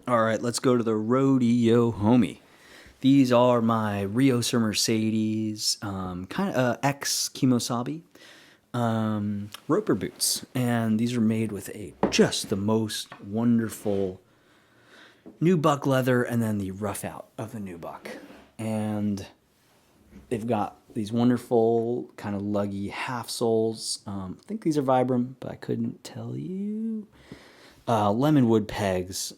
All right, let's go to the rodeo, homie. These are my Rios of Mercedes, kind of ex Kemosabe roper boots, and these are made with just the most wonderful Nubuck leather, and then the Roughout of the Nubuck, and they've got these wonderful kind of luggy half soles. I think these are Vibram, but I couldn't tell you. Lemon wood pegs,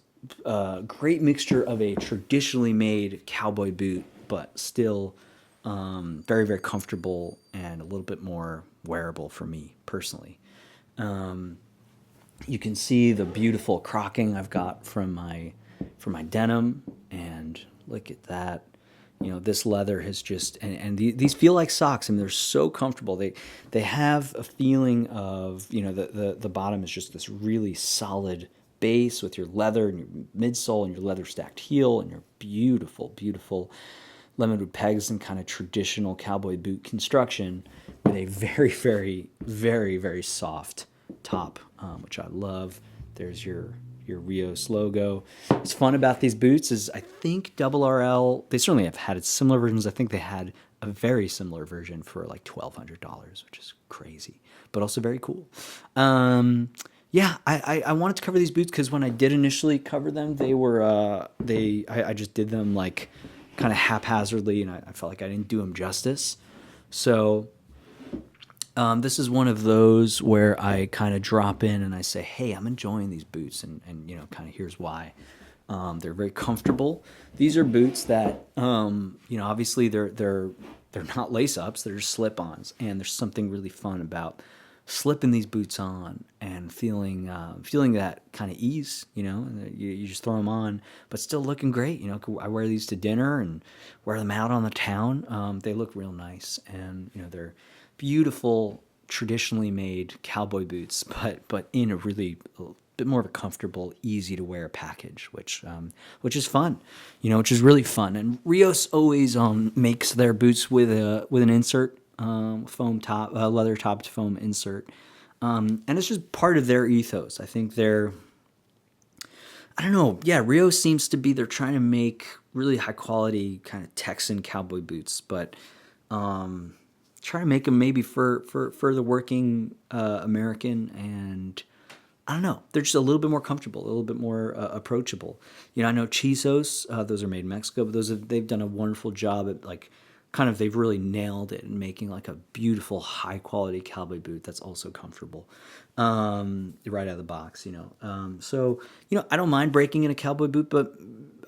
great mixture of a traditionally made cowboy boot, but still very, very comfortable and a little bit more wearable for me personally. You can see the beautiful crocking I've got from my denim, and look at that. This leather has just and these feel like socks. I mean, they're so comfortable. They have a feeling of the bottom is just this really solid base with your leather and your midsole and your leather stacked heel and your beautiful lemon wood pegs and kind of traditional cowboy boot construction with a very soft top, which I love. There's your Rios logo. What's fun about these boots is I think Double RL, they certainly have had similar versions. I think they had a very similar version for like $1,200, which is crazy, but also very cool. Yeah, I wanted to cover these boots because when I did initially cover them, they were I just did them like kind of haphazardly, and I felt like I didn't do them justice. So this is one of those where I kind of drop in and I say, hey, I'm enjoying these boots, and kind of here's why. They're very comfortable. These are boots that, obviously they're not lace ups, they're just slip ons, and there's something really fun about slipping these boots on and feeling that kind of ease. You just throw them on, but still looking great. I wear these to dinner and wear them out on the town. They look real nice, and they're beautiful, traditionally made cowboy boots, but in a really bit more of a comfortable, easy to wear package, which is fun, which is really fun. And Rios always makes their boots with an insert, foam top, leather topped foam insert, and it's just part of their ethos. I think I don't know, yeah, Rios seems to be they're trying to make really high quality kind of Texan cowboy boots, but try to make them maybe for the working American, and I don't know, they're just a little bit more comfortable, a little bit more approachable. I know Chisos, those are made in Mexico, but they've done a wonderful job at like they've really nailed it in making like a beautiful high quality cowboy boot that's also comfortable, right out of the box. So I don't mind breaking in a cowboy boot, but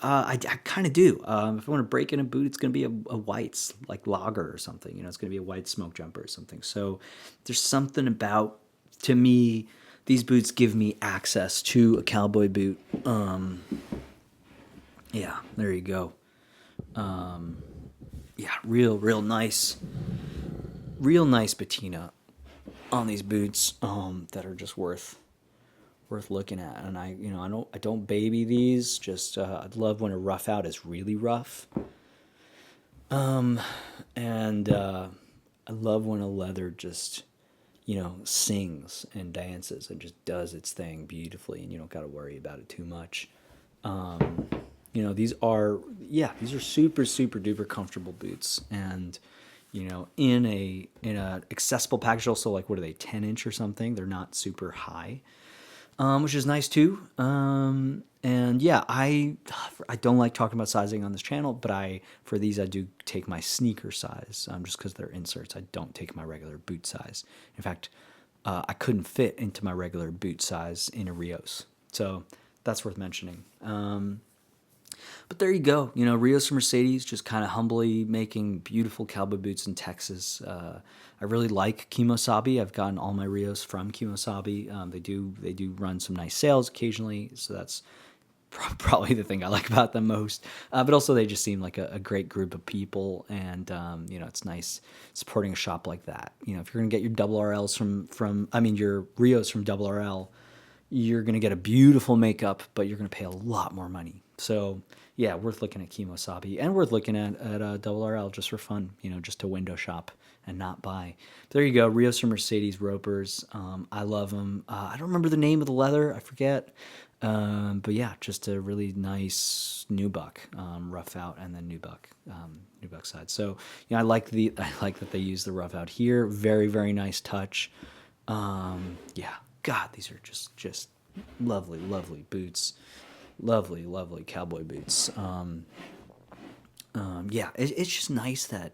I kind of do. If I want to break in a boot, it's going to be a white, like lager or something. It's going to be a white smoke jumper or something. So there's something about, to me, these boots give me access to a cowboy boot. Yeah, there you go. Yeah, real nice patina on these boots that are just worth looking at. And I don't baby these. Just I'd love when a rough out is really rough. And I love when a leather just sings and dances and just does its thing beautifully, and you don't got to worry about it too much. These are super duper comfortable boots, and in a accessible package. Also, like, what are they, 10-inch or something? They're not super high, which is nice too. And yeah, I don't like talking about sizing on this channel, but for these I do take my sneaker size, just because they're inserts. I don't take my regular boot size. In fact, I couldn't fit into my regular boot size in a Rios, so that's worth mentioning. But there you go. Rios of Mercedes just kind of humbly making beautiful cowboy boots in Texas. I really like Kemosabe. I've gotten all my Rios from Kemosabe. They do run some nice sales occasionally, so that's probably the thing I like about them most. But also they just seem like a great group of people, and it's nice supporting a shop like that. If you're gonna get your double RLs your Rios from Double RL, you're gonna get a beautiful makeup, but you're gonna pay a lot more money. So yeah, worth looking at Kemosabe, and worth looking at Double RL just for fun, just to window shop and not buy. But there you go, Rios or Mercedes ropers. I love them. I don't remember the name of the leather. I forget. But yeah, just a really nice Nubuck, Roughout, and then Nubuck side. So I like I like that they use the Roughout here. Very, very nice touch. Yeah, God, these are just lovely, lovely boots. Lovely, lovely cowboy boots. Yeah, it's just nice that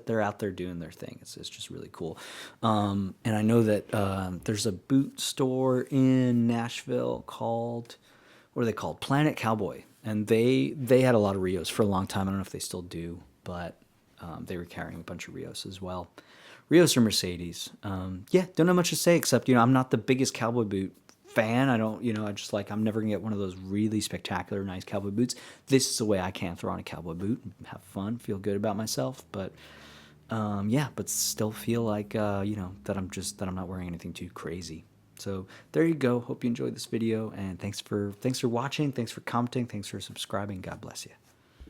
they're out there doing their thing. It's just really cool. And I know that there's a boot store in Nashville called, what are they called? Planet Cowboy, and they had a lot of Rios for a long time. I don't know if they still do, but they were carrying a bunch of Rios as well. Rios or Mercedes. Yeah, don't have much to say except I'm not the biggest cowboy boot fan. I don't, I just like, I'm never gonna get one of those really spectacular, nice cowboy boots. This is the way I can throw on a cowboy boot and have fun, feel good about myself. But yeah, but still feel like that I'm not wearing anything too crazy. So there you go. Hope you enjoyed this video, and thanks for watching. Thanks for commenting. Thanks for subscribing. God bless you.